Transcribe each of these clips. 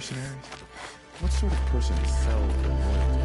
mercenaries? What sort of person fell for loyalty?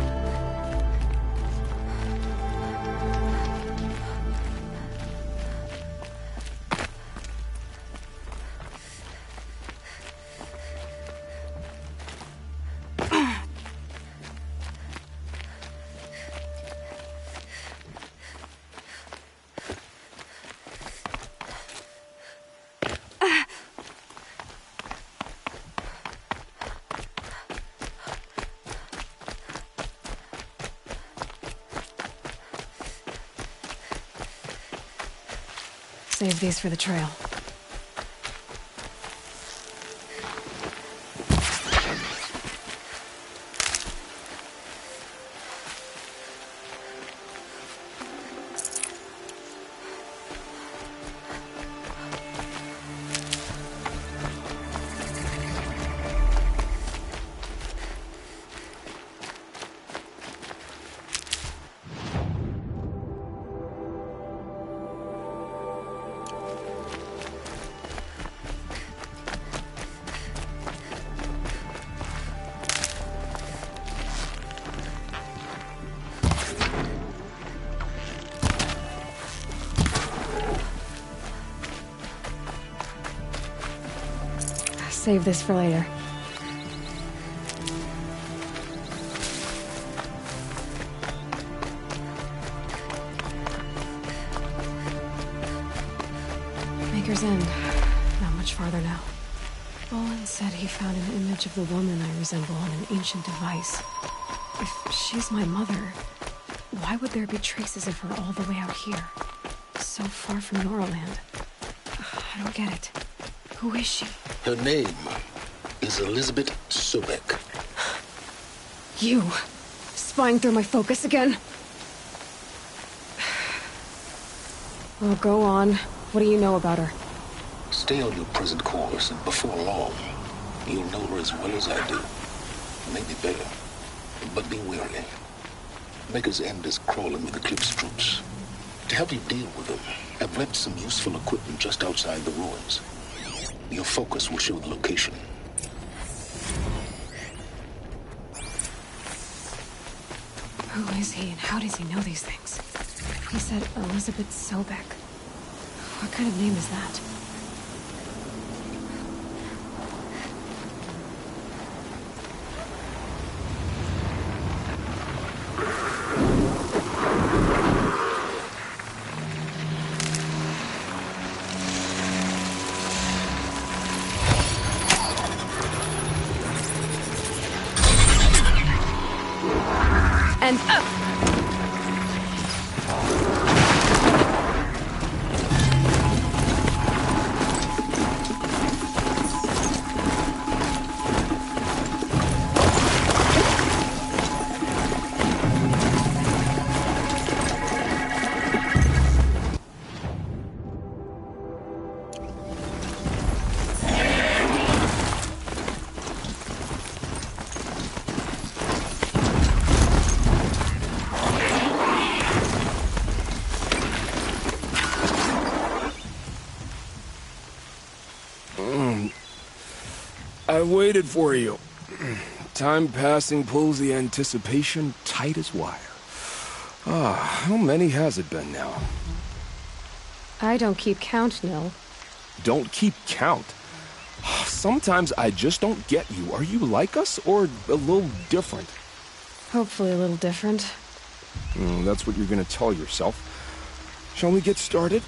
Save these for the trail. Save this for later. Maker's End. Not much farther now. Bowen said he found an image of the woman I resemble on an ancient device. If she's my mother, why would there be traces of her all the way out here? So far from Noraland. I don't get it. Who is she? Her name is Elizabeth Sobek. You! Spying through my focus again? Well, go on. What do you know about her? Stay on your present course, and before long, you'll know her as well as I do. Maybe better. But be wary. Maker's End is crawling with Eclipse troops. To help you deal with them, I've left some useful equipment just outside the ruins. Your focus will show the location. Who is he and how does he know these things? He said Elizabeth Sobek. What kind of name is that? And up! I waited for you. Time passing pulls the anticipation tight as wire. How many has it been now? I don't keep count, Nil. Don't keep count? Sometimes I just don't get you. Are you like us, or a little different? Hopefully a little different. That's what you're gonna tell yourself. Shall we get started?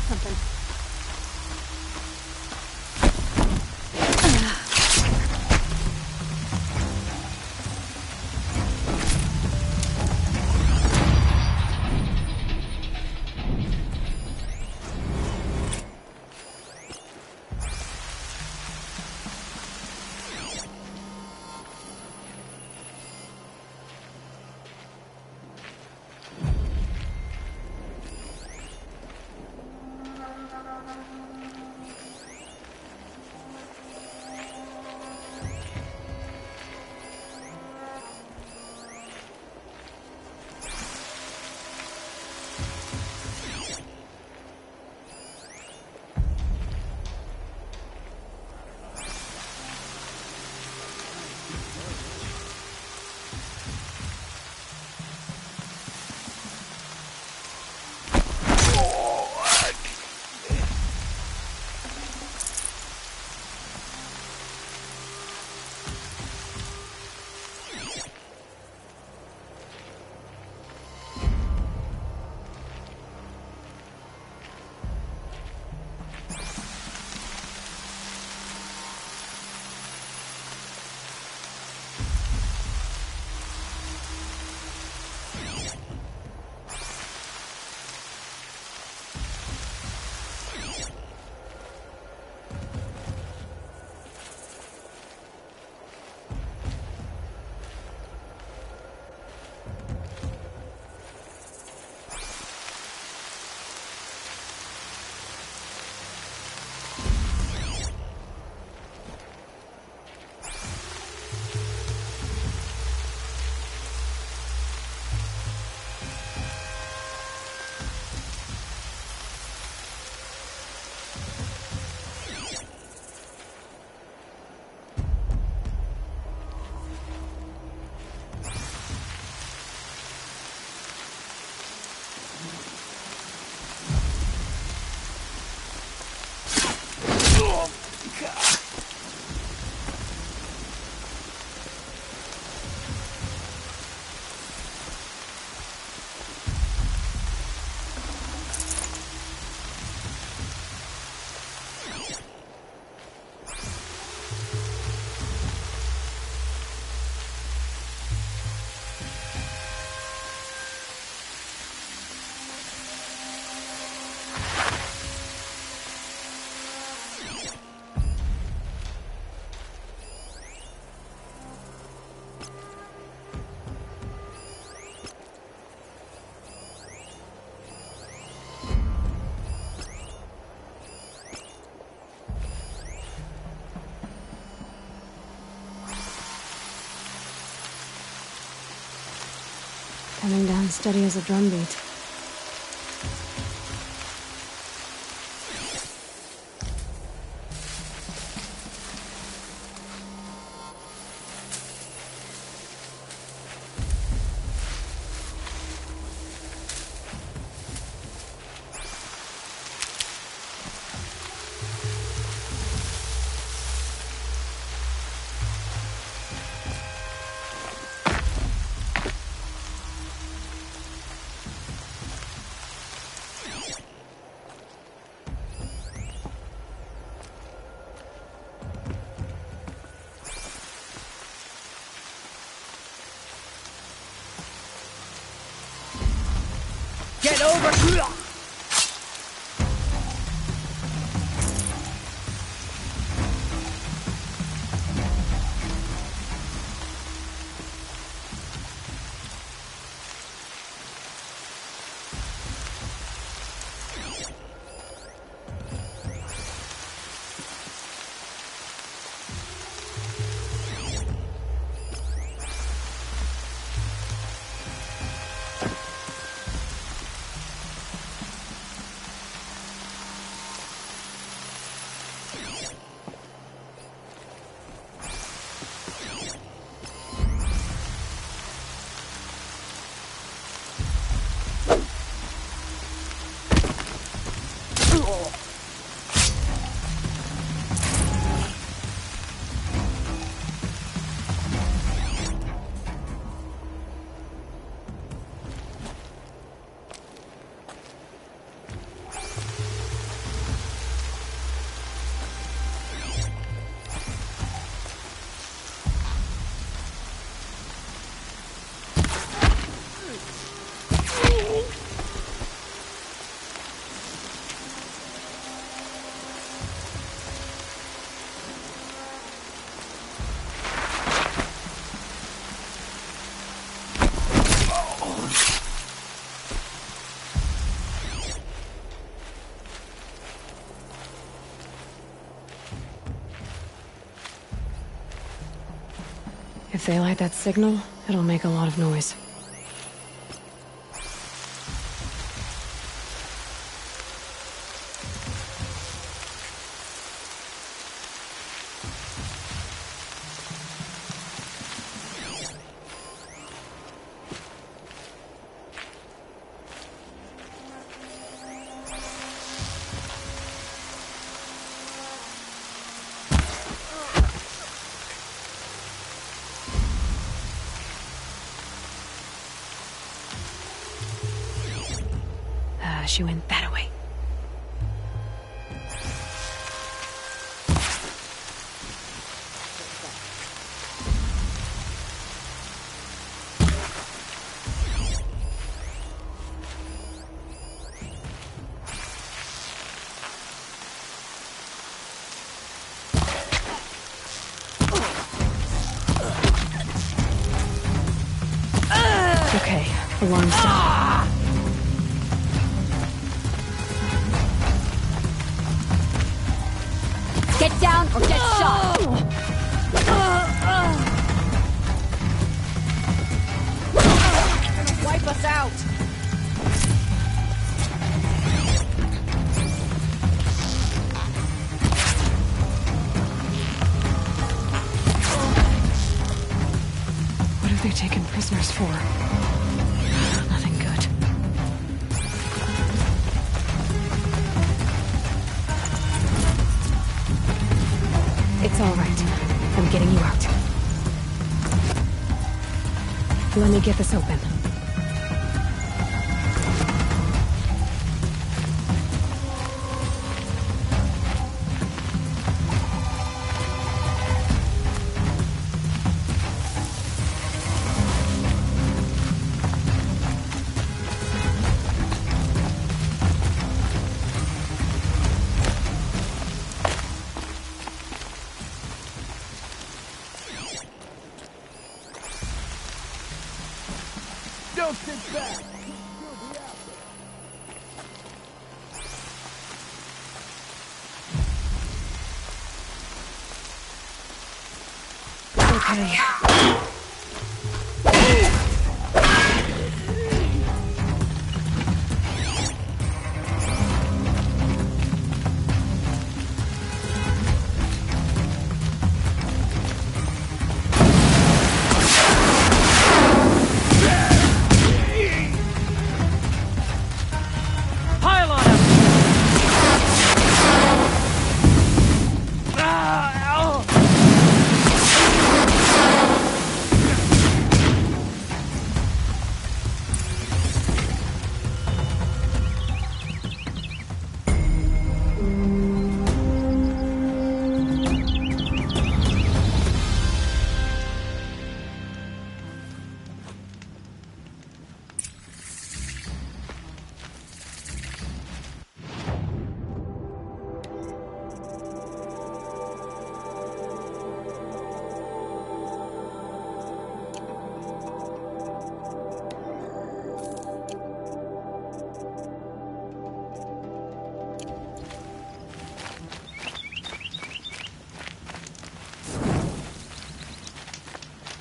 something. Coming down steady as a drumbeat. Get over here! If they light that signal, it'll make a lot of noise. She went that way. Okay, alarm's down. Get down or get shot! Wipe us out! What have they taken prisoners for? Nothing good. It's all right. I'm getting you out. Let me get this open. Don't sit back! Okay.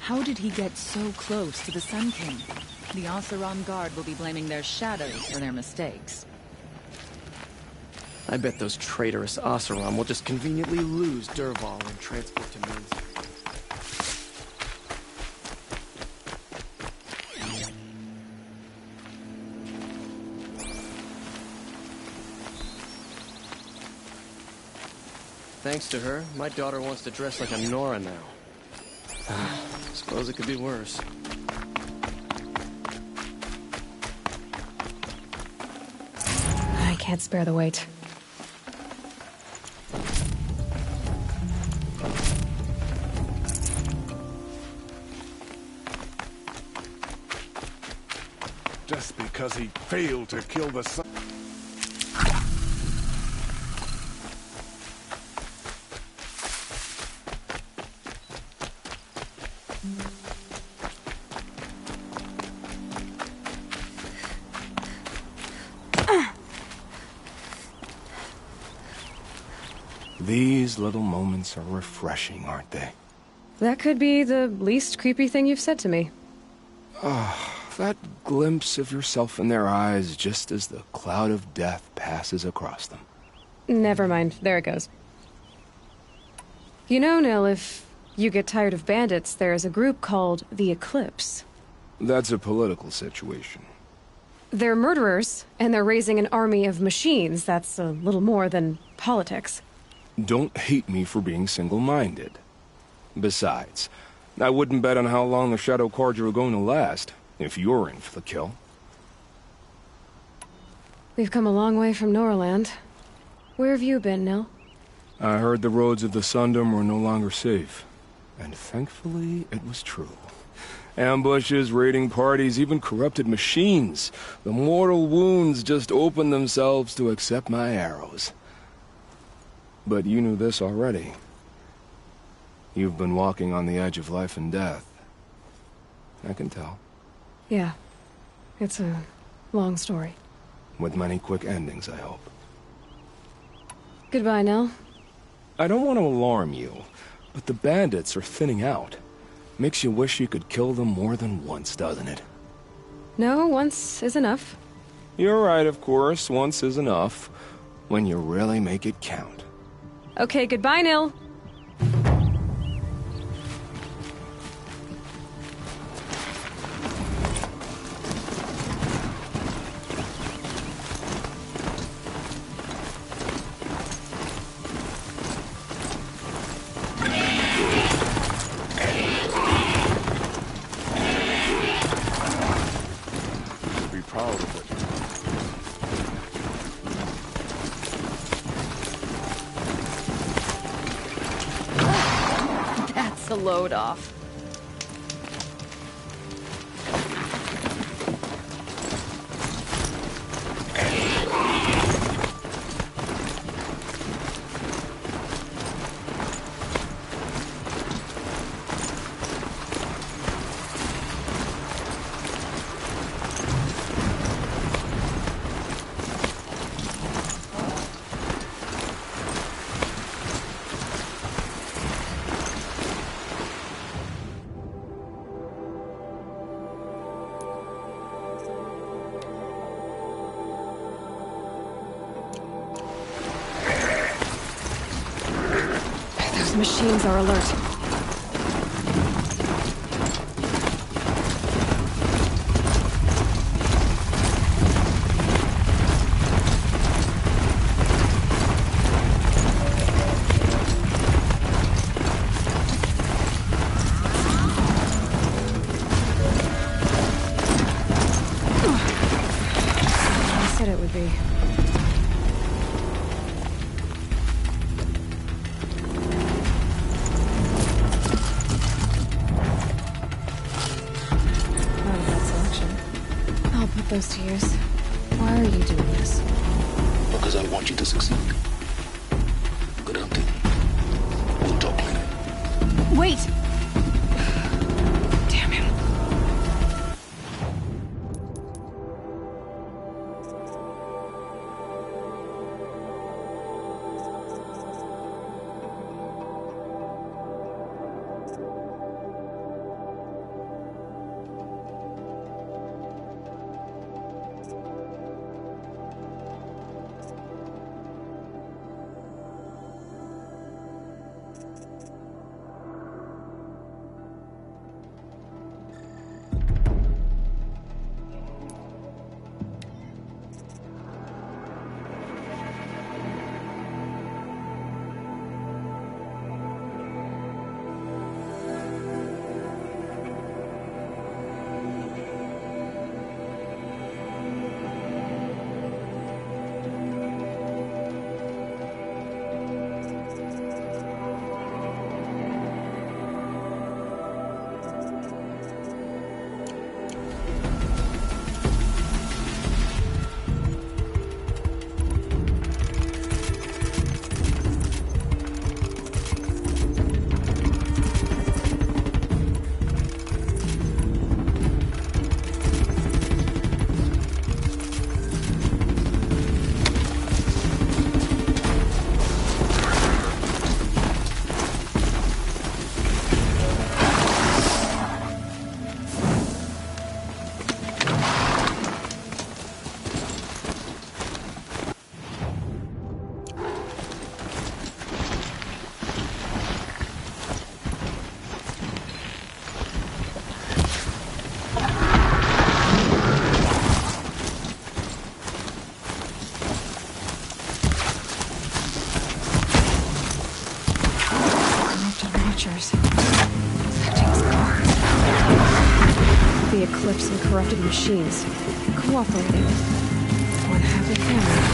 How did he get so close to the Sun King? The Horizont guard will be blaming their shadows for their mistakes. I bet those traitorous Horizont will just conveniently lose Dervahl and transport to Minsk. Thanks to her, my daughter wants to dress like a Nora now. Suppose it could be worse. I can't spare the weight. Just because he failed to kill the sun. These little moments are refreshing, aren't they? That could be the least creepy thing you've said to me. That glimpse of yourself in their eyes just as the cloud of death passes across them. Never mind. There it goes. You know, Nil, if you get tired of bandits, there's a group called the Eclipse. That's a political situation. They're murderers, and they're raising an army of machines. That's a little more than politics. Don't hate me for being single-minded. Besides, I wouldn't bet on how long the Shadow Carja are going to last, if you're in for the kill. We've come a long way from Norland. Where have you been, Nil? I heard the roads of the Sundom were no longer safe. And thankfully, it was true. Ambushes, raiding parties, even corrupted machines. The mortal wounds just opened themselves to accept my arrows. But you knew this already. You've been walking on the edge of life and death. I can tell. Yeah. It's a long story. With many quick endings, I hope. Goodbye, Nil. I don't want to alarm you, but the bandits are thinning out. Makes you wish you could kill them more than once, doesn't it? No, once is enough. You're right, of course. Once is enough. When you really make it count. Okay, goodbye, Nil. Be proud of it. That's a load off. Those machines are alert. I said it would be. Not a bad selection. I'll put those to use. Why are you doing this? Because I want you to succeed. Good hunting. We'll talk later. Wait! Damn him. the Eclipse and corrupted machines, cooperating. One happy family.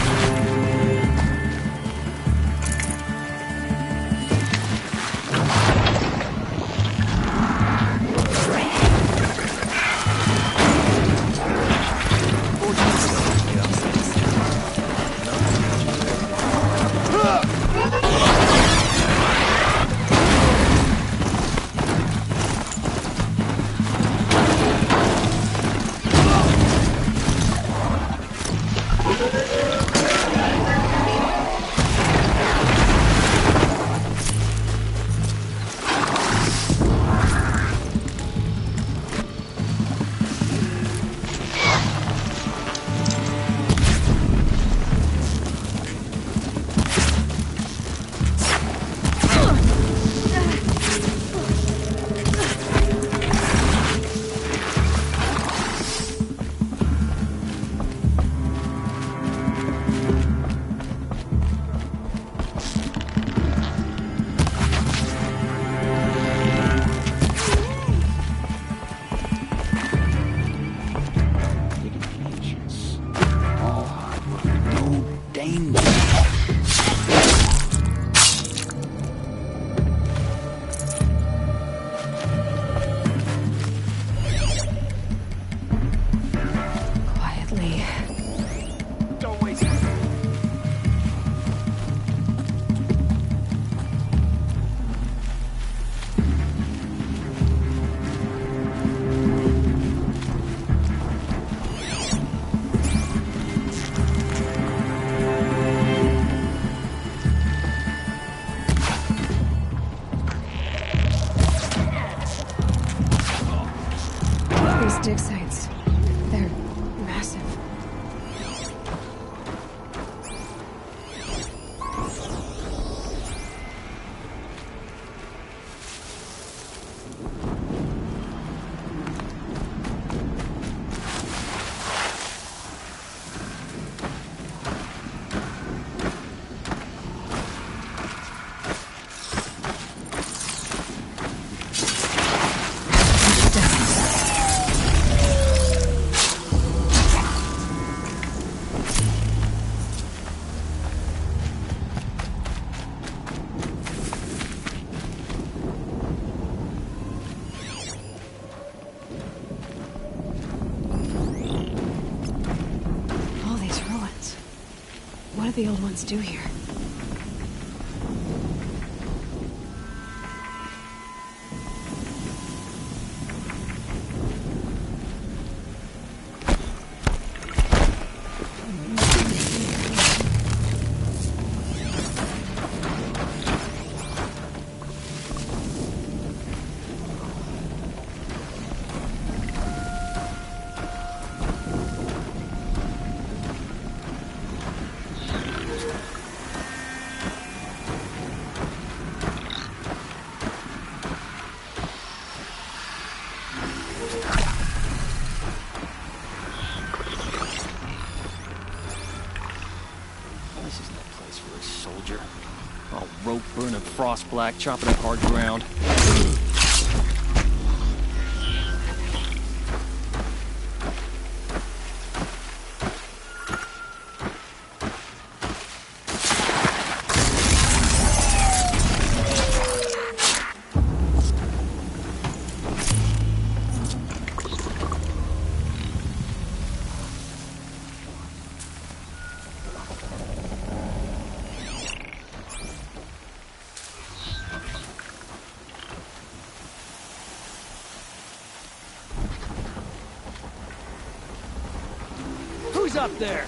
Dig sites. They're massive. What do the old ones do here? Rope burning frost black, chopping up hard ground. Who's up there?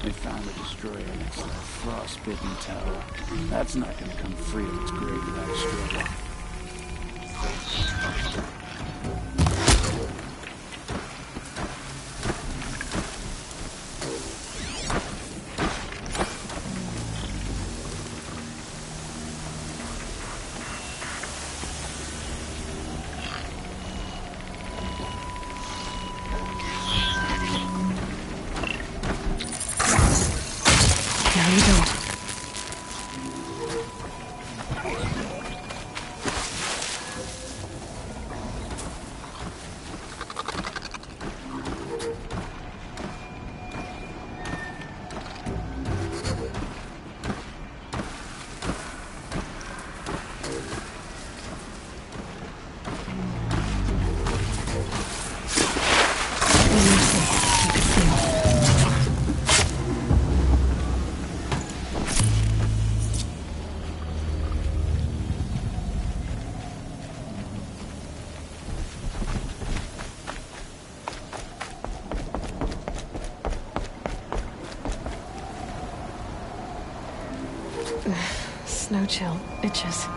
They found the destroyer next to that frostbitten tower. That's not gonna come free of its grave without a struggle. snow chill itches.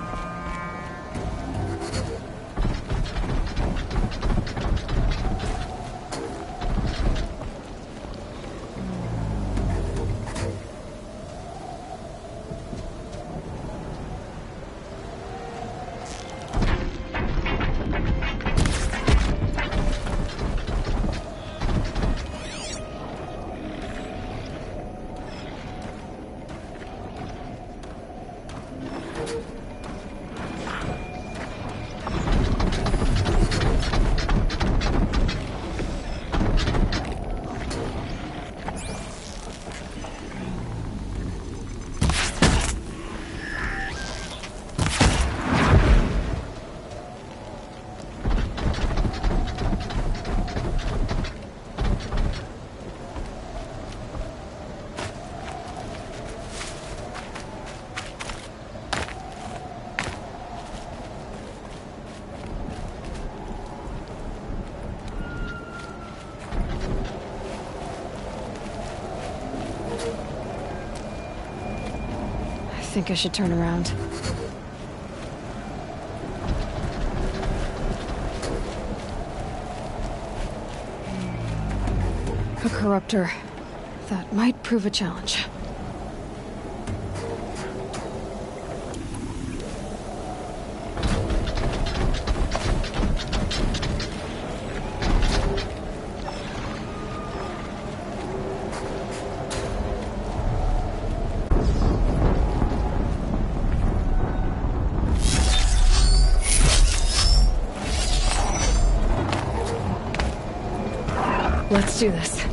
I think I should turn around. A corruptor. That might prove a challenge. Let's do this.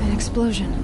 An explosion.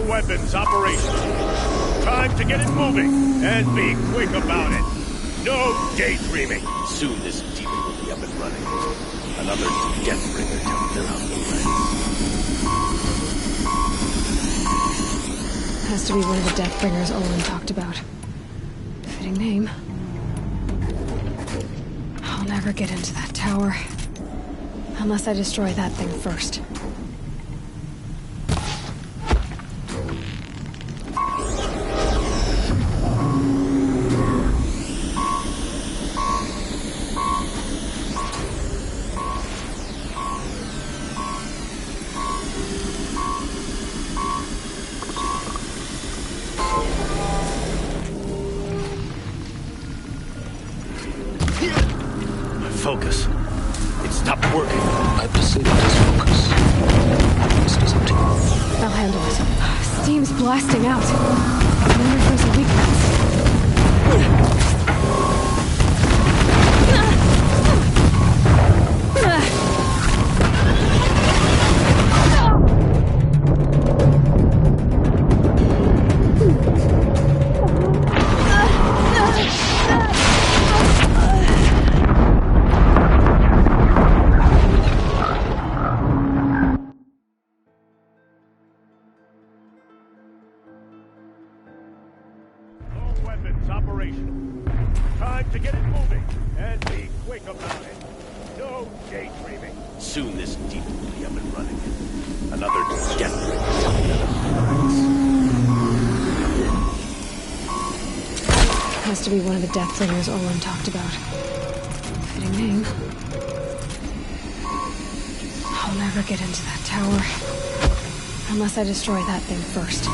Weapons operational. Time to get it moving, and be quick about it. No daydreaming. Soon this demon will be up and running. Another Deathbringer to clear out the way. Has to be one of the Deathbringers Olin talked about. Fitting name. I'll never get into that tower. Unless I destroy that thing first. Focus. It stopped working. I've disabled his focus. This doesn't take. I'll handle it. Steam's blasting out. I wonder if there's a weakness. Weapons operational. Time to get it moving, and be quick about it. No daydreaming. Soon this demon will be up and running. Another Deathbringer. Has to be one of the Death Clingers Olin talked about. Fitting name. I'll never get into that tower. Unless I destroy that thing first.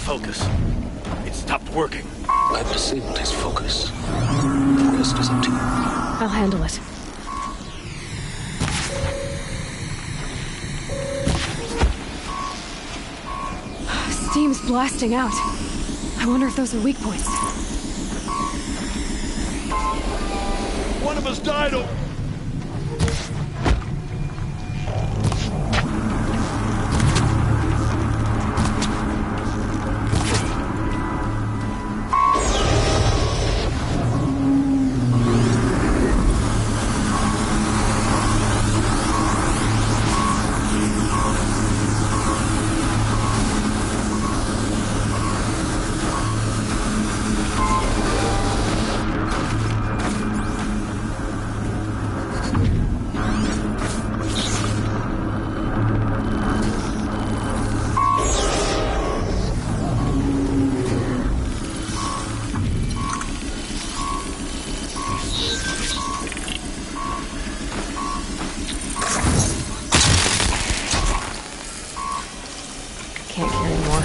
Focus. It stopped working. I've disabled his focus. The rest is up to you. I'll handle it. Steam's blasting out. I wonder if those are weak points. One of us died over... Can't carry more.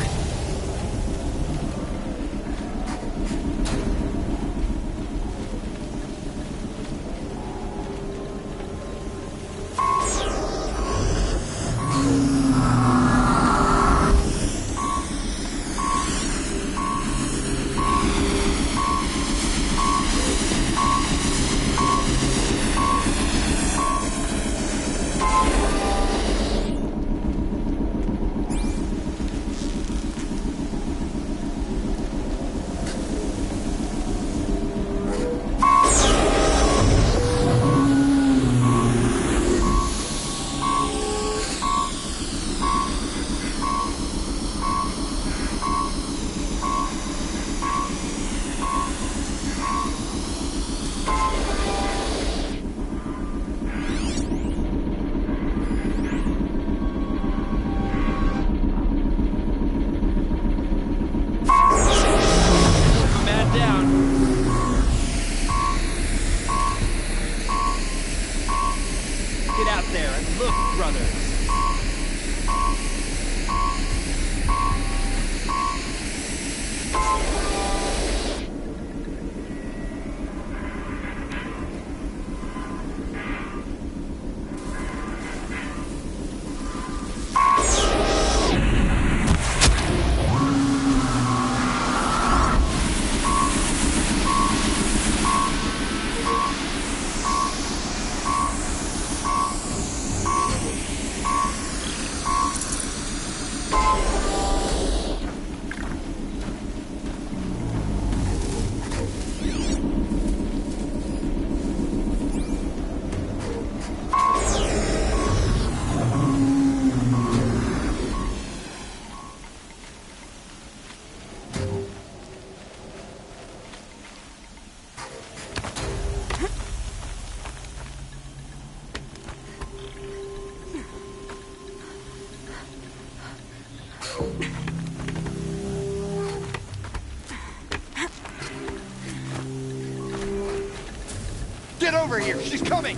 Get over here! She's coming!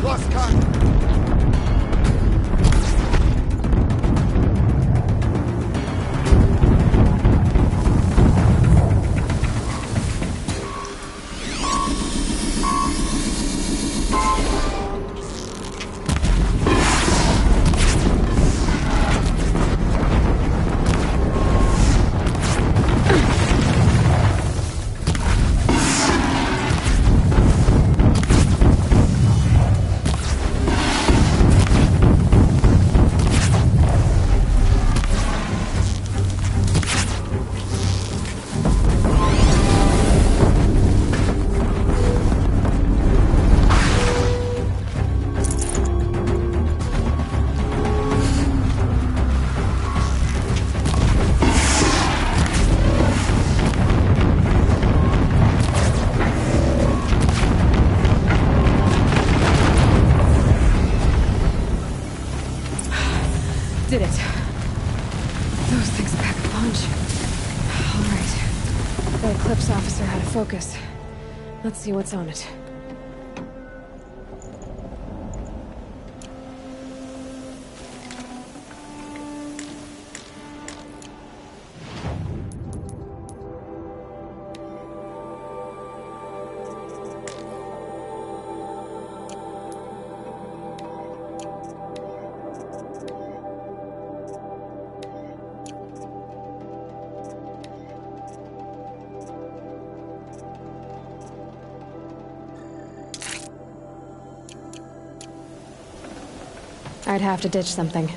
Lost contact. That Eclipse officer had a focus. Let's see what's on it. I'd have to ditch something.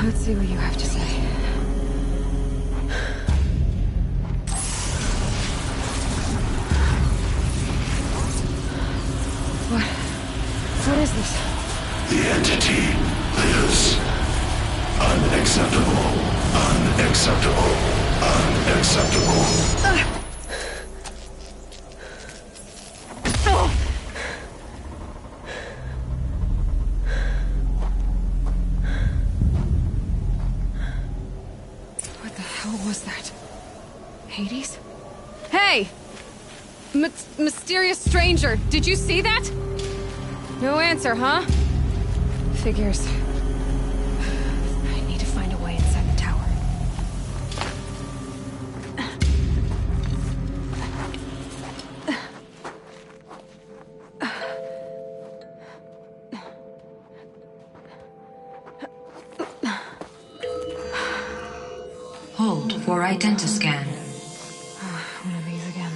Let's see what you have to say. What is this? The entity lives. Unacceptable. Unacceptable. Unacceptable. What the hell was that? Hades? Hey! Mysterious stranger, did you see that? No answer, huh? Figures. I need to find a way inside the tower. Hold for identiscan. One of these again.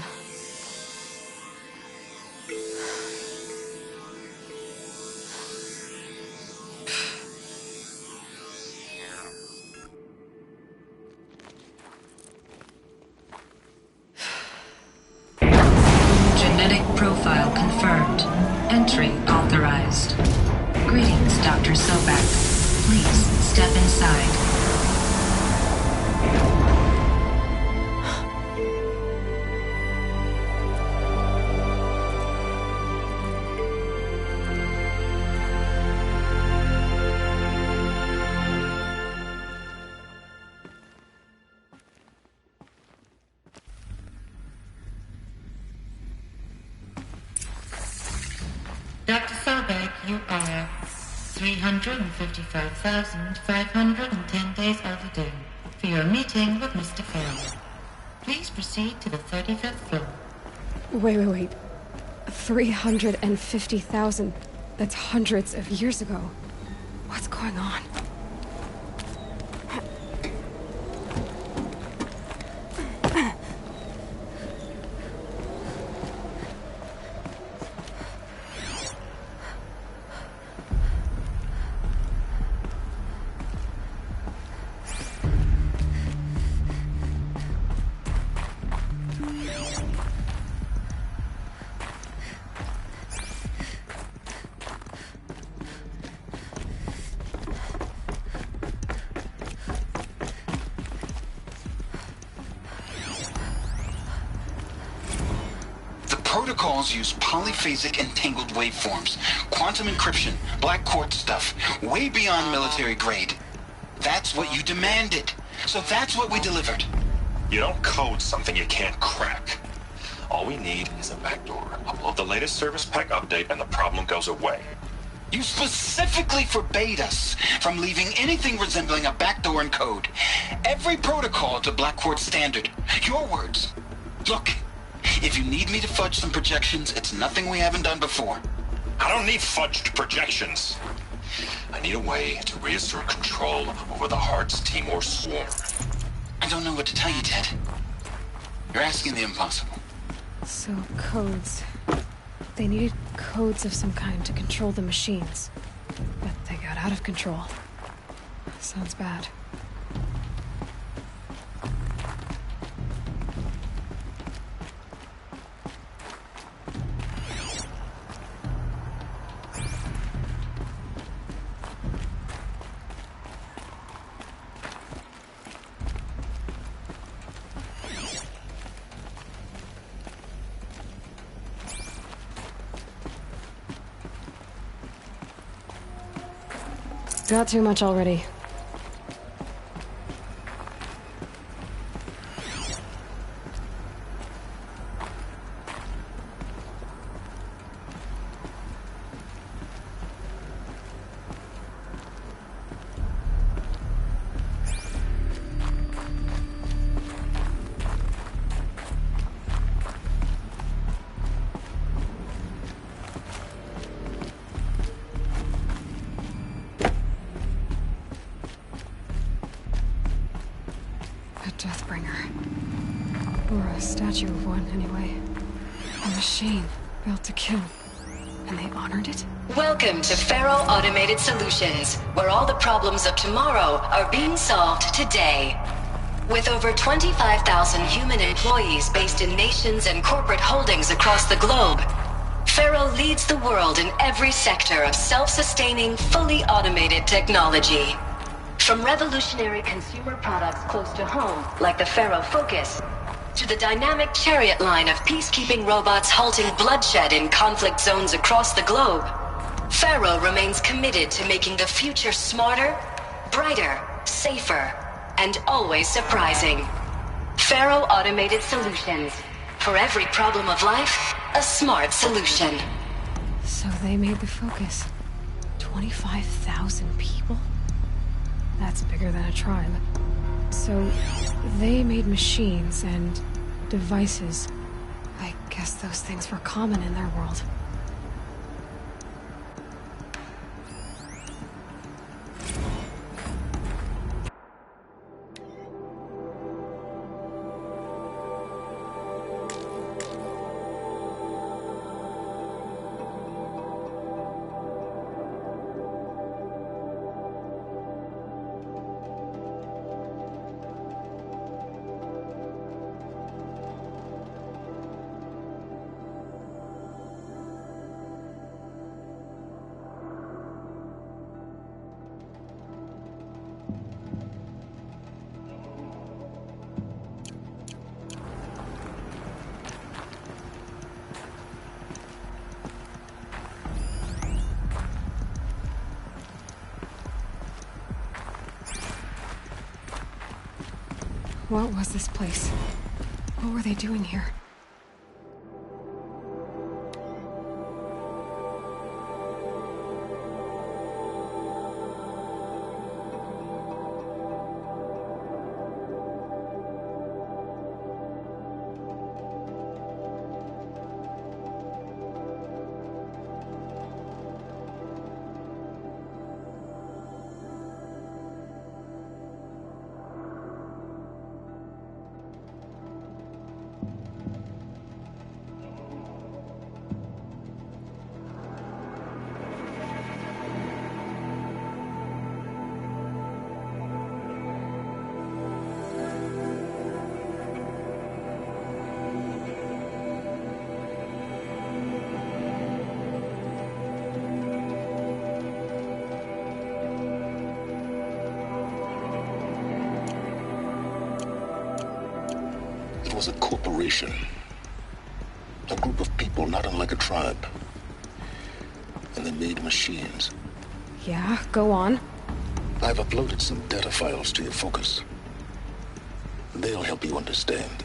Genetic profile confirmed. Entry authorized. Greetings, Dr. Sobek. Please step inside. Dr. Sobek, you are 355,510 days overdue for your meeting with Mr. Farrell. Please proceed to the 35th floor. Wait. 350,000. That's hundreds of years ago. What's going on? Protocols use polyphasic entangled waveforms, quantum encryption, black quartz stuff, way beyond military grade. That's what you demanded, so that's what we delivered. You don't code something you can't crack. All we need is a backdoor. Upload the latest service pack update and the problem goes away. You specifically forbade us from leaving anything resembling a backdoor in code. Every protocol to black quartz standard. Your words. Look. If you need me to fudge some projections, it's nothing we haven't done before. I don't need fudged projections. I need a way to reassert control over the Heart's Timor swarm. I don't know what to tell you, Ted. You're asking the impossible. So, codes. They needed codes of some kind to control the machines. But they got out of control. Sounds bad. Got too much already. Deathbringer. Or a statue of one, anyway. A machine built to kill. And they honored it? Welcome to Faro Automated Solutions, where all the problems of tomorrow are being solved today. With over 25,000 human employees based in nations and corporate holdings across the globe, Faro leads the world in every sector of self-sustaining, fully automated technology. From revolutionary consumer products close to home, like the Faro Focus, to the dynamic Chariot line of peacekeeping robots halting bloodshed in conflict zones across the globe, Faro remains committed to making the future smarter, brighter, safer, and always surprising. Faro Automated Solutions. For every problem of life, a smart solution. So they made the Focus. 25,000 people? That's bigger than a tribe. So, they made machines and devices. I guess those things were common in their world. What was this place? What were they doing here? was a corporation. A group of people not unlike a tribe. And they made machines. Yeah, go on. I've uploaded some data files to your focus. They'll help you understand.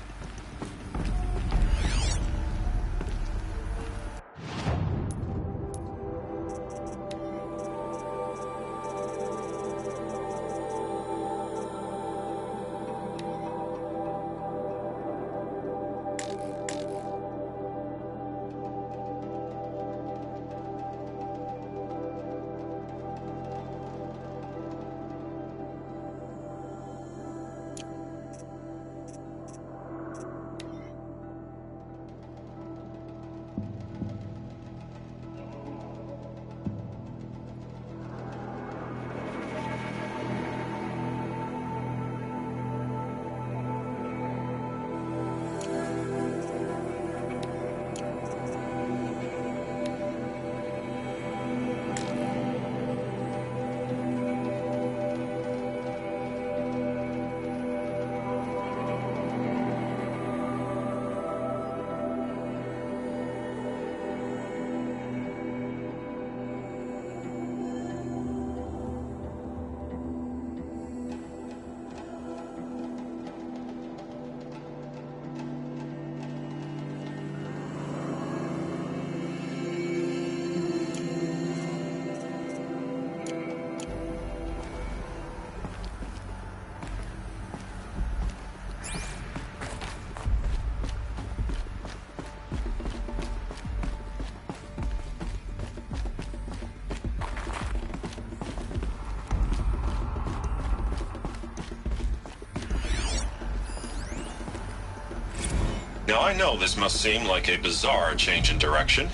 Now, I know this must seem like a bizarre change in direction.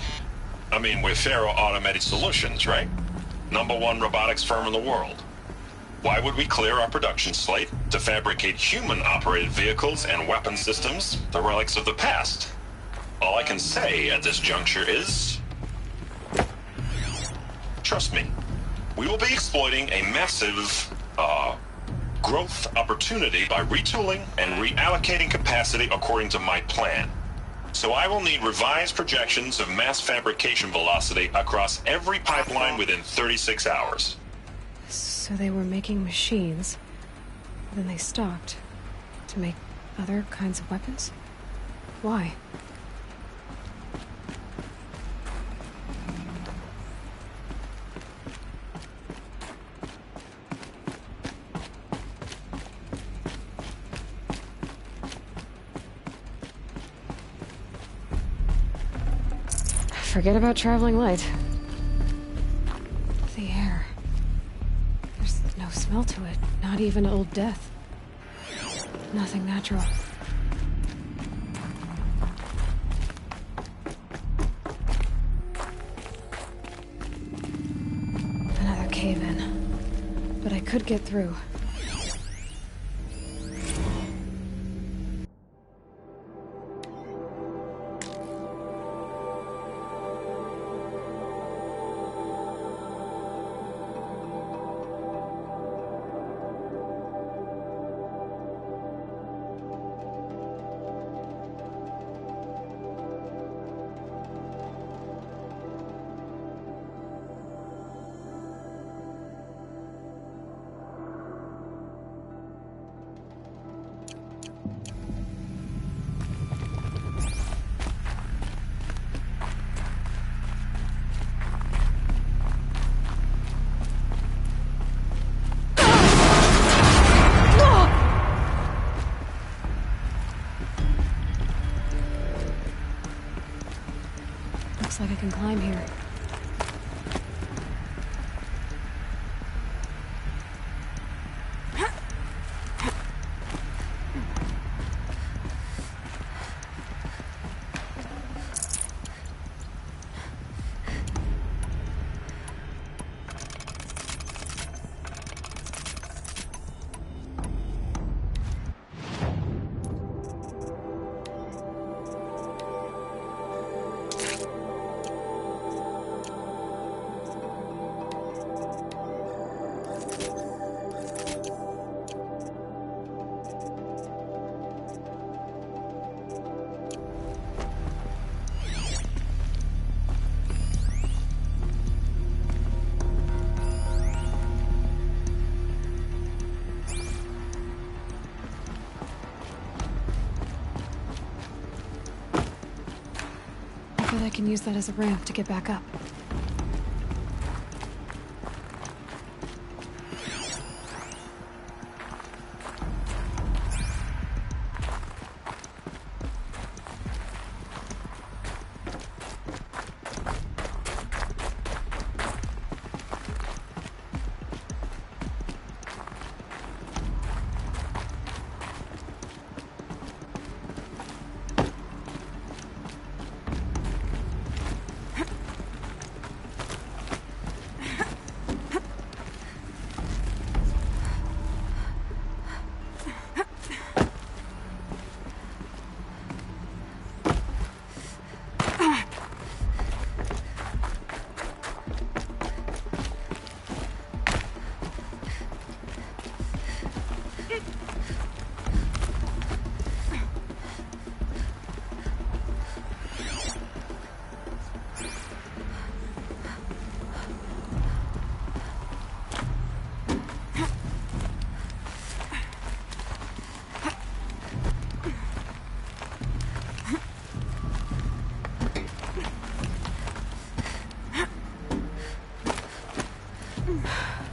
I mean, we're Faro Automated Solutions, right? #1 robotics firm in the world. Why would we clear our production slate to fabricate human-operated vehicles and weapon systems, the relics of the past? All I can say at this juncture is... trust me, we will be exploiting a massive, growth opportunity by retooling and reallocating capacity according to my plan. So I will need revised projections of mass fabrication velocity across every pipeline within 36 hours. So they were making machines, then they stopped to make other kinds of weapons? Why? Forget about traveling light. The air. There's no smell to it, not even old death. Nothing natural. Another cave-in. But I could get through. Looks like I can climb here. bet I can use that as a ramp to get back up.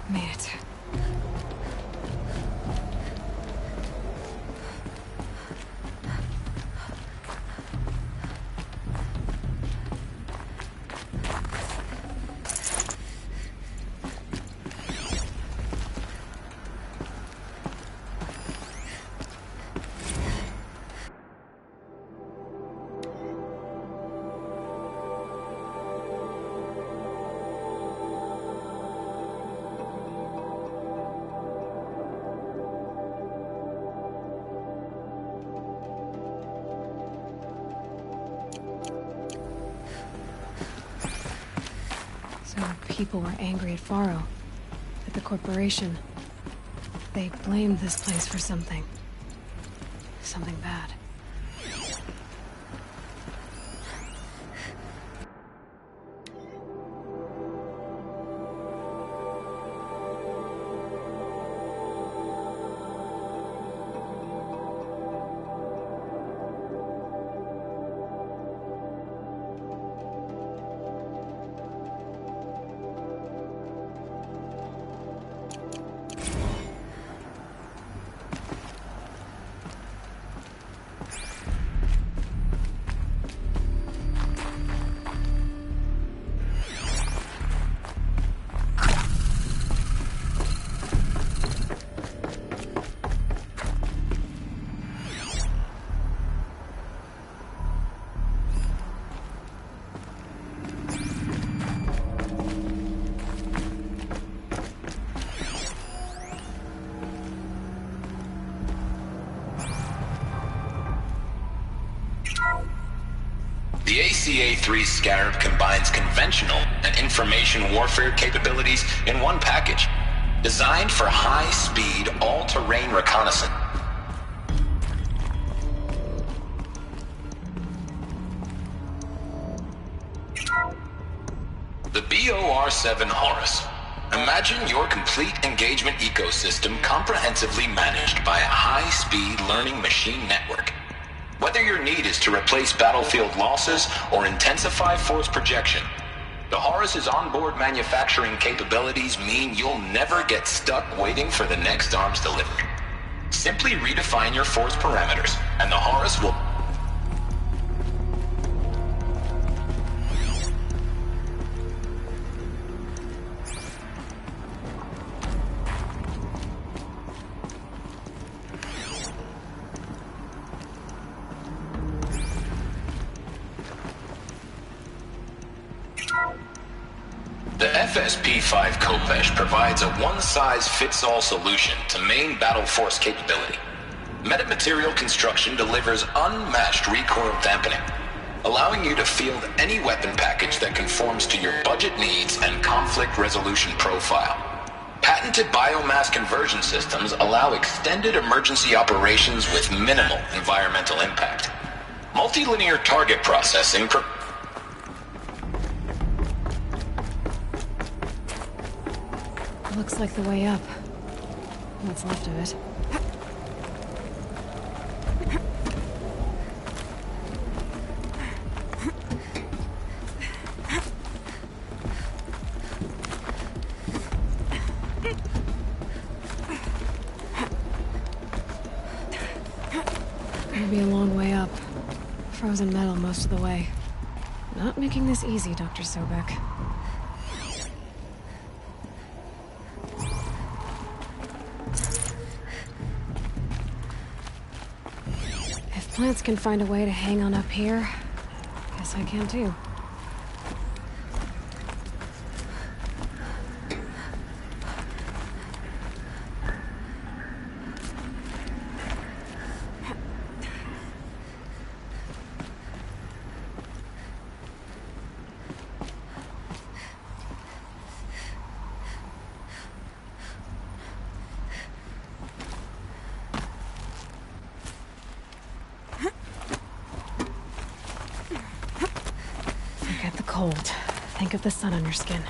Made it. People were angry at Faro, at the corporation. They blamed this place for something. Something bad. The ACA-3 Scarab combines conventional and information warfare capabilities in one package, designed for high-speed, all-terrain reconnaissance. The BOR-7 Horus. Imagine your complete engagement ecosystem comprehensively managed by a high-speed learning machine network. Whether your need is to replace battlefield losses or intensify force projection, the Horus's onboard manufacturing capabilities mean you'll never get stuck waiting for the next arms delivery. Simply redefine your force parameters, and the Horus will... The FSP-5 Kopesh provides a one-size-fits-all solution to main battle force capability. Metamaterial construction delivers unmatched recoil dampening, allowing you to field any weapon package that conforms to your budget needs and conflict resolution profile. Patented biomass conversion systems allow extended emergency operations with minimal environmental impact. Multilinear target processing Looks like the way up. What's left of it. up. Frozen metal most of the way. Not making this easy, Dr. Sobek. If plants can find a way to hang on up here, guess I can too. Cold. Think of the sun on your skin.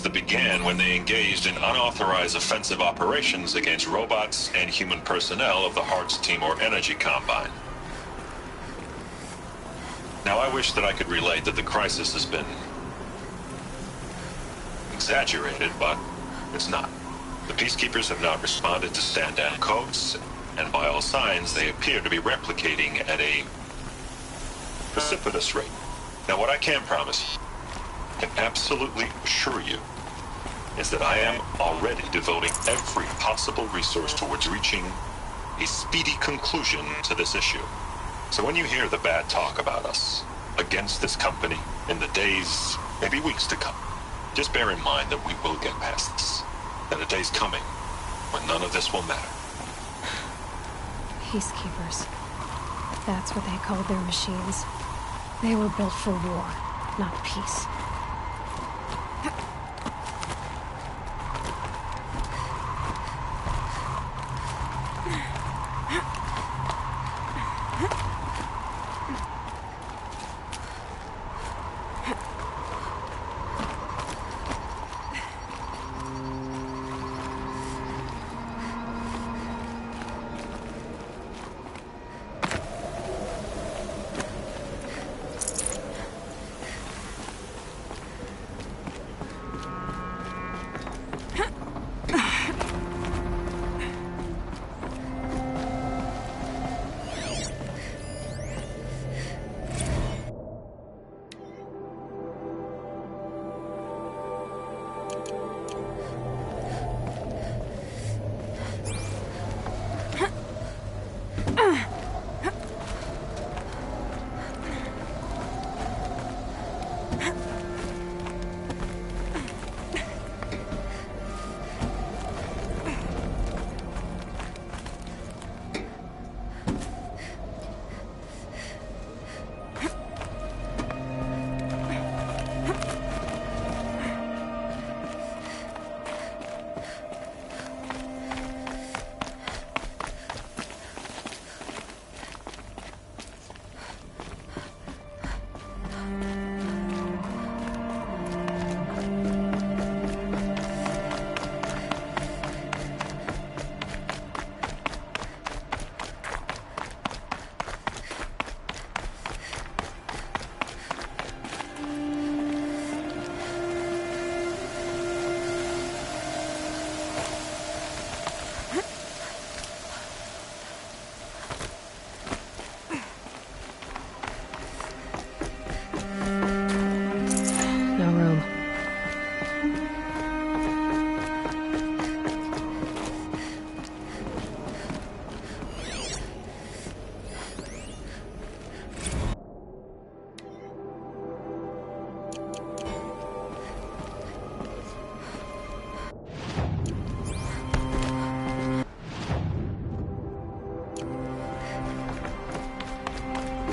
That began when they engaged in unauthorized offensive operations against robots and human personnel of the Hearts Timor Energy Combine. Now, I wish that I could relate that the crisis has been exaggerated, but it's not. The Peacekeepers have not responded to stand-down codes, and by all signs, they appear to be replicating at a precipitous rate. Now, what I can promise, can absolutely assure you, is that I am already devoting every possible resource towards reaching a speedy conclusion to this issue. So when you hear the bad talk about us against this company in the days, maybe weeks to come, just bear in mind that we will get past this. That a day's coming when none of this will matter. Peacekeepers. That's what they called their machines. They were built for war, not peace.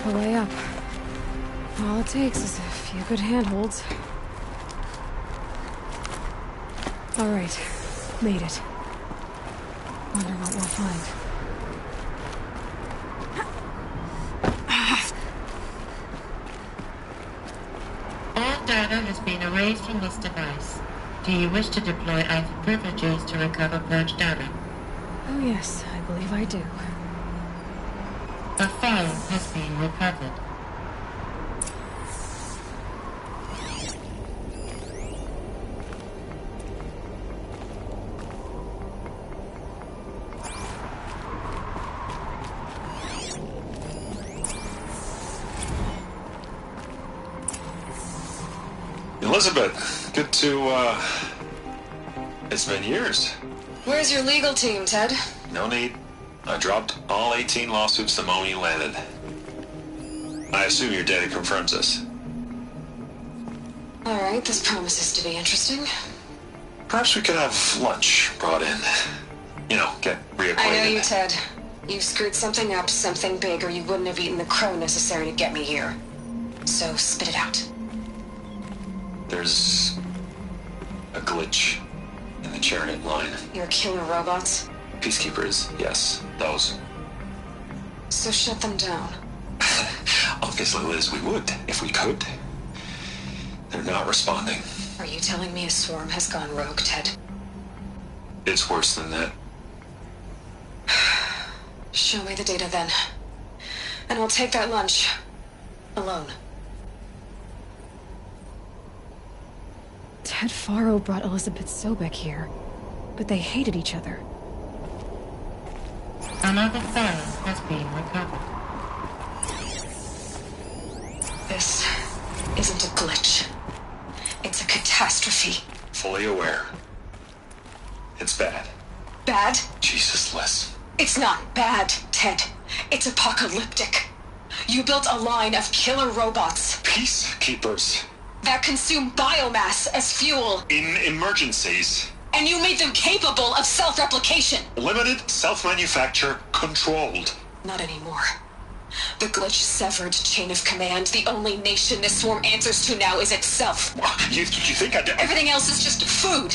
the way up. All it takes is a few good handholds. All right, made it. Wonder what we'll find. All data has been erased from this device. Do you wish to deploy Alpha privileges to recover purged data? Oh yes, I believe I do. A file has been recovered. Elizabeth, good to, it's been years. Where's your legal team, Ted? No need. I dropped all 18 lawsuits the moment you landed. I assume your data confirms this. All right, this promises to be interesting. Perhaps we could have lunch brought in. You know, get reacquainted. I know you, Ted. You screwed something up, something big, or you wouldn't have eaten the crow necessary to get me here. So spit it out. There's a glitch in the chariot line. Your killer robots? Peacekeepers, yes, those. So shut them down. Obviously, Liz, we would, if we could. They're not responding. Are you telling me a swarm has gone rogue, Ted? It's worse than that. Show me the data then. And I'll take that lunch. Alone. Ted Faro brought Elizabeth Sobek here, but they hated each other. Another file has been recovered. This isn't a glitch. It's a catastrophe. Fully aware. It's bad. Bad? Jesus, Liz. It's not bad, Ted. It's apocalyptic. You built a line of killer robots. Peacekeepers. That consume biomass as fuel. In emergencies. And you made them capable of self-replication. Limited, self-manufacture, controlled. Not anymore. The glitch severed chain of command. The only nation this swarm answers to now is itself. You think I did? Everything else is just food.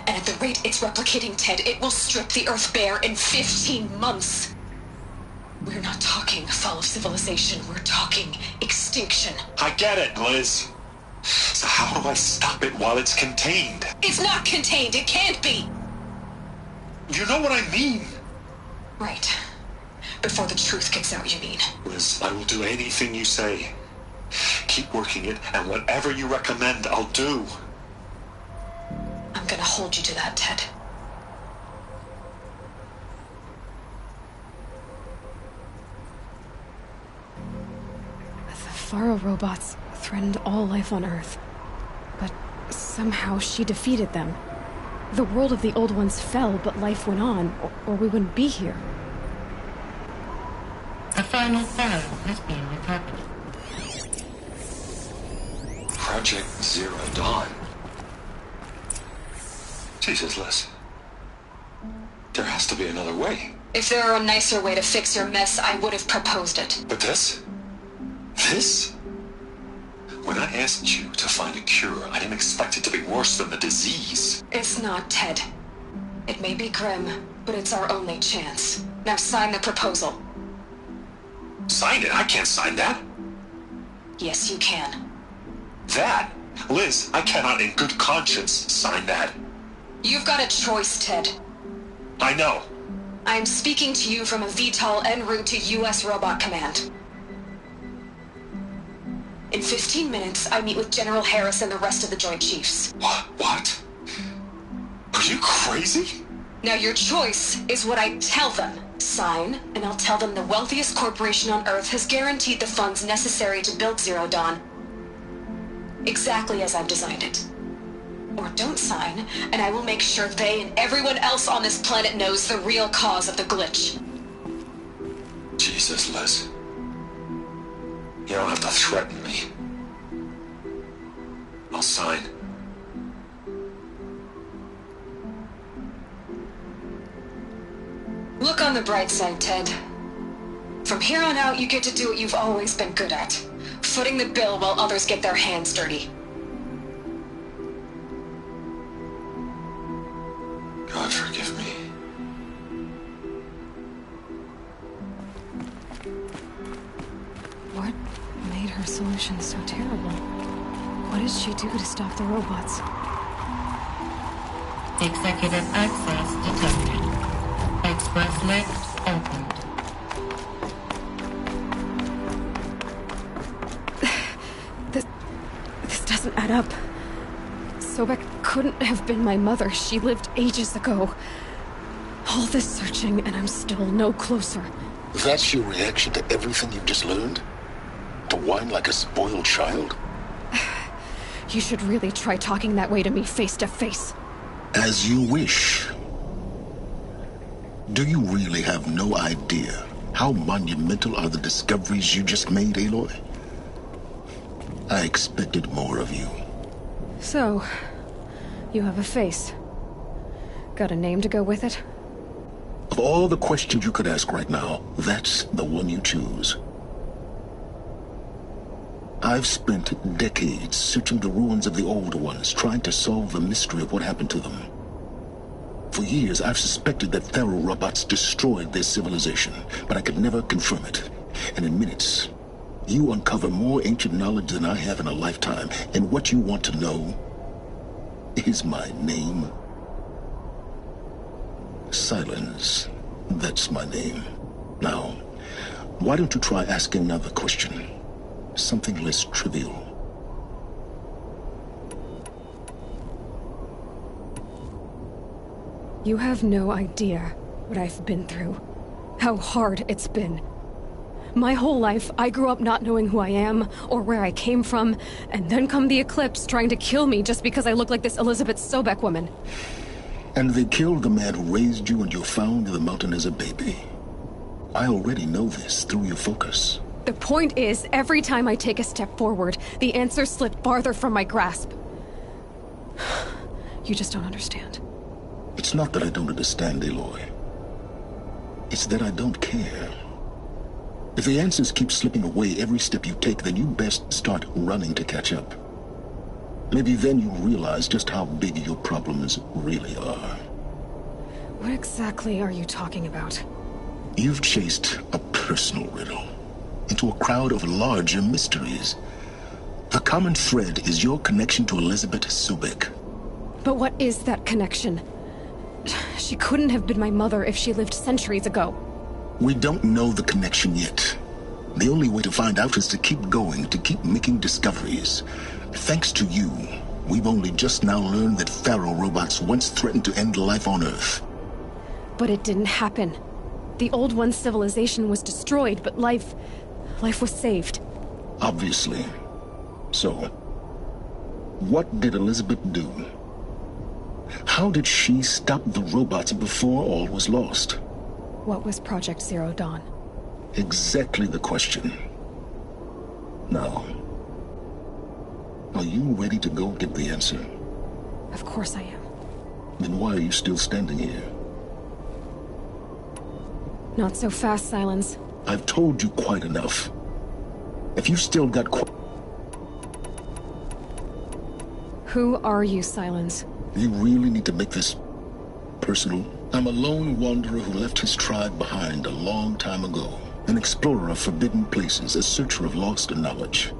And at the rate it's replicating, Ted, it will strip the Earth bare in 15 months. We're not talking fall of civilization. We're talking extinction. I get it, Liz. So how do I stop it while it's contained? It's not contained. It can't be. You know what I mean. Right. Before the truth gets out, you mean? Liz, I will do anything you say. Keep working it, and whatever you recommend, I'll do. I'm gonna hold you to that, Ted. The Faro robots threatened all life on Earth. But somehow she defeated them. The world of the old ones fell, but life went on, or we wouldn't be here. A final file has been recovered. Project Zero Dawn. Jesus, Liz. There has to be another way. If there were a nicer way to fix your mess, I would have proposed it. But this? This? When I asked you to find a cure, I didn't expect it to be worse than the disease. It's not, Ted. It may be grim, but it's our only chance. Now sign the proposal. Sign it? I can't sign that. Yes, you can. That? Liz, I cannot in good conscience sign that. You've got a choice, Ted. I know. I'm speaking to you from a VTOL en route to U.S. Robot Command. In 15 minutes, I meet with General Harris and the rest of the Joint Chiefs. What? Are you crazy? Now your choice is what I tell them. Sign, and I'll tell them the wealthiest corporation on Earth has guaranteed the funds necessary to build Zero Dawn. Exactly as I've designed it. Or don't sign, and I will make sure they and everyone else on this planet knows the real cause of the glitch. Jesus, Liz. You don't have to threaten me. I'll sign. Look on the bright side, Ted. From here on out, you get to do what you've always been good at. Footing the bill while others get their hands dirty. God forgive me. What made her solution so terrible? What did she do to stop the robots? Executive access detected. Express lift opened. This doesn't add up. Sobek couldn't have been my mother. She lived ages ago. All this searching, and I'm still no closer. That's your reaction to everything you've just learned? To whine like a spoiled child? You should really try talking that way to me face to face. As you wish. Do you really have no idea how monumental are the discoveries you just made, Aloy? I expected more of you. So, you have a face. Got a name to go with it? Of all the questions you could ask right now, that's the one you choose. I've spent decades searching the ruins of the old ones, trying to solve the mystery of what happened to them. For years, I've suspected that Faro robots destroyed their civilization, but I could never confirm it. And in minutes, you uncover more ancient knowledge than I have in a lifetime, and what you want to know is my name. Silence. That's my name. Now, why don't you try asking another question? Something less trivial. You have no idea what I've been through. How hard it's been. My whole life, I grew up not knowing who I am, or where I came from, and then come the Eclipse trying to kill me just because I look like this Elizabeth Sobek woman. And they killed the man who raised you and you found in the mountain as a baby. I already know this through your focus. The point is, every time I take a step forward, the answers slip farther from my grasp. You just don't understand. It's not that I don't understand, Aloy. It's that I don't care. If the answers keep slipping away every step you take, then you best start running to catch up. Maybe then you'll realize just how big your problems really are. What exactly are you talking about? You've chased a personal riddle into a crowd of larger mysteries. The common thread is your connection to Elizabeth Sobek. But what is that connection? She couldn't have been my mother if she lived centuries ago. We don't know the connection yet. The only way to find out is to keep going, to keep making discoveries. Thanks to you, we've only just now learned that Faro robots once threatened to end life on Earth. But it didn't happen. The old one's civilization was destroyed, but life was saved. Obviously. So, what did Elizabeth do? How did she stop the robots before all was lost? What was Project Zero Dawn? Exactly the question. Now, are you ready to go get the answer? Of course I am. Then why are you still standing here? Not so fast, Silence. I've told you quite enough. If you still got Who are you, Silence? You really need to make this personal? I'm a lone wanderer who left his tribe behind a long time ago. An explorer of forbidden places, a searcher of lost knowledge.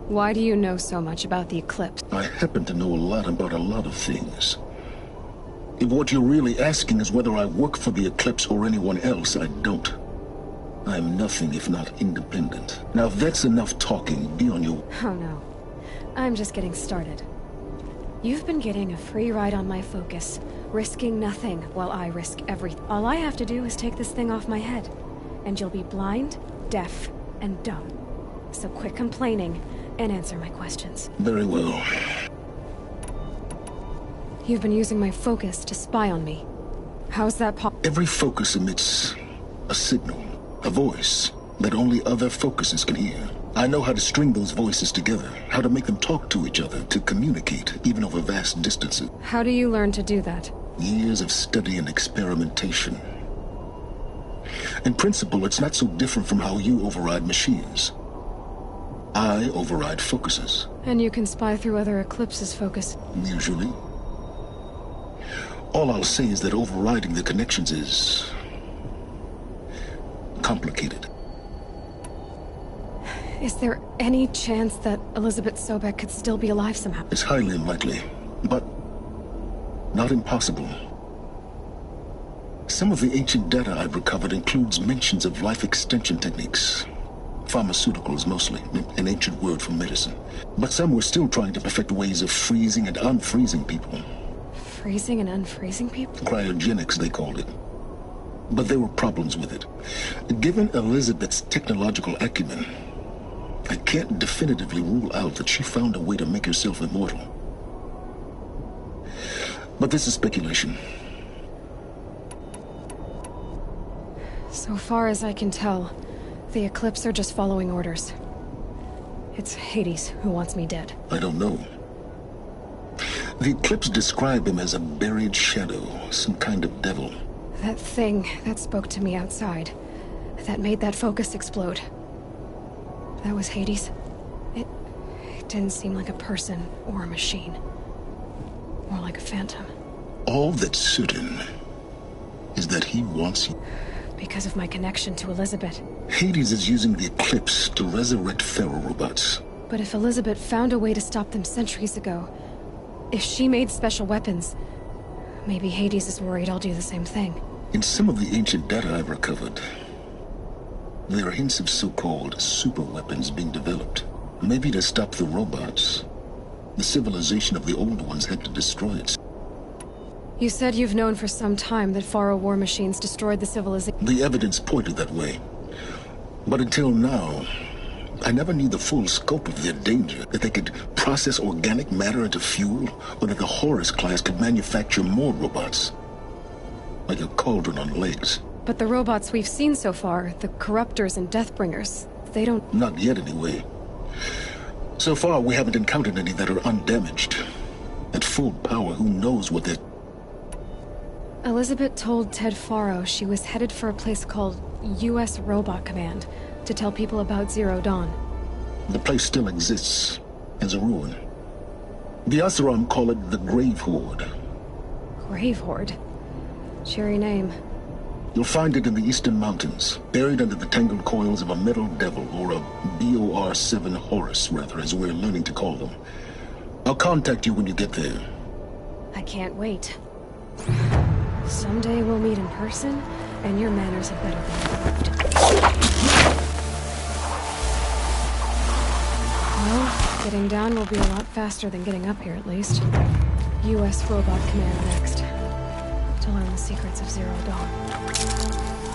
Why do you know so much about the Eclipse? I happen to know a lot about a lot of things. If what you're really asking is whether I work for the Eclipse or anyone else, I don't. I'm nothing if not independent. Now, if that's enough talking, be on your... Oh no. I'm just getting started. You've been getting a free ride on my focus, risking nothing while I risk everything. All I have to do is take this thing off my head, and you'll be blind, deaf, and dumb. So quit complaining and answer my questions. Very well. You've been using my focus to spy on me. How's that Every focus emits a signal, a voice that only other focuses can hear. I know how to string those voices together, how to make them talk to each other, to communicate, even over vast distances. How do you learn to do that? Years of study and experimentation. In principle, it's not so different from how you override machines. I override focuses. And you can spy through other Eclipse's focus. Usually. All I'll say is that overriding the connections is complicated. Is there any chance that Elizabeth Sobek could still be alive somehow? It's highly unlikely, but not impossible. Some of the ancient data I've recovered includes mentions of life extension techniques. Pharmaceuticals, mostly, an ancient word for medicine. But some were still trying to perfect ways of freezing and unfreezing people. Freezing and unfreezing people? Cryogenics, they called it. But there were problems with it. Given Elizabeth's technological acumen, I can't definitively rule out that she found a way to make herself immortal. But this is speculation. So far as I can tell, the Eclipse are just following orders. It's Hades who wants me dead. I don't know. The Eclipse describe him as a buried shadow, some kind of devil. That thing that spoke to me outside, that made that focus explode. That was Hades. It didn't seem like a person or a machine. More like a phantom. All that's certain is that he wants you. Because of my connection to Elizabeth. Hades is using the Eclipse to resurrect feral robots. But if Elizabeth found a way to stop them centuries ago, if she made special weapons, maybe Hades is worried I'll do the same thing. In some of the ancient data I've recovered, there are hints of so-called super weapons being developed. Maybe to stop the robots. The civilization of the old ones had to destroy it. You said you've known for some time that Faro war machines destroyed the civilization. The evidence pointed that way. But until now, I never knew the full scope of their danger. That they could process organic matter into fuel, or that the Horus class could manufacture more robots. Like a cauldron on legs. But the robots we've seen so far, the Corruptors and Deathbringers, they don't... Not yet, anyway. So far, we haven't encountered any that are undamaged. At full power, who knows what they're... Elizabeth told Ted Faro she was headed for a place called U.S. Robot Command to tell people about Zero Dawn. The place still exists as a ruin. The Oseram call it the Grave Horde. Grave Horde? Cheery name. You'll find it in the Eastern Mountains, buried under the tangled coils of a metal devil, or a BOR-7 Horus, rather, as we're learning to call them. I'll contact you when you get there. I can't wait. Someday we'll meet in person, and your manners had better be improved. Well, getting down will be a lot faster than getting up here, at least. U.S. Robot Command next. To learn the secrets of Zero Dawn.